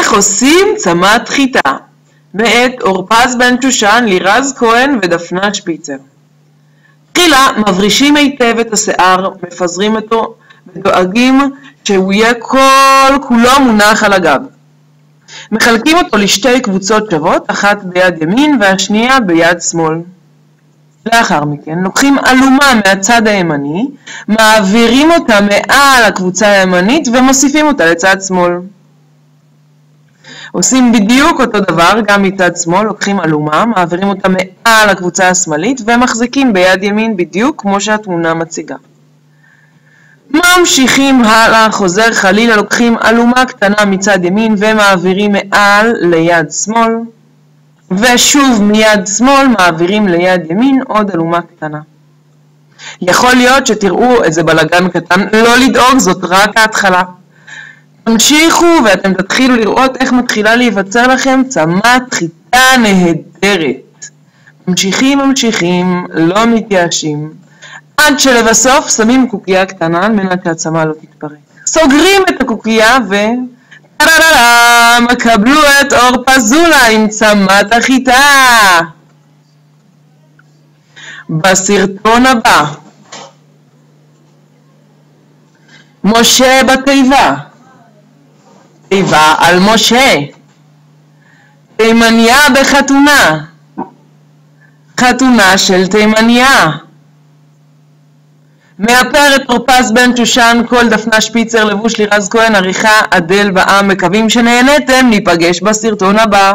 איך עושים צמת חיטה? מאת אורפז בן שושן, לירז כהן ודפנה שפיצר. תחילה מברישים היטב את השיער, מפזרים אותו ודואגים שהוא יהיה כל כולו מונח על הגב. מחלקים אותו לשתי קבוצות שוות, אחת ביד ימין והשנייה ביד שמאל. לאחר מכן לוקחים אלומה מהצד הימני, מעבירים אותה מעל הקבוצה הימנית ומוסיפים אותה לצד שמאל. עושים בדיוק אותו דבר גם מצד שמאל, לוקחים אלומה, מעבירים אותה מעל הקבוצה השמאלית ומחזיקים ביד ימין בדיוק כמו שהתמונה מציגה. ממשיכים הלאה, חוזר חלילה, לוקחים אלומה קטנה מצד ימין ומעבירים מעל ליד שמאל, ושוב מיד שמאל מעבירים ליד ימין עוד אלומה קטנה. יכול להיות שתראו איזה בלגן קטן, לא לדאוג, זאת רק ההתחלה. תמשיכו ואתם תתחילו לראות איך מתחילה להיווצר לכם צמת חיטה נהדרת. ממשיכים, לא מתייאשים, עד שלבסוף שמים קוקייה קטנה על מנת שהצמה לא תתפרק. סוגרים את הקוקייה קבלו את אורפזולה עם צמת החיטה. בסרטון הבא, משה בתיבה, תיבה על משה, תימניה בחתונה, חתונה של תימניה. מאפר את אורפז בן שושן, קול דפנה שפיצר, לבוש לירז כהן, עריכה אדל בעם. מקווים שנהנתם, ניפגש בסרטון הבא.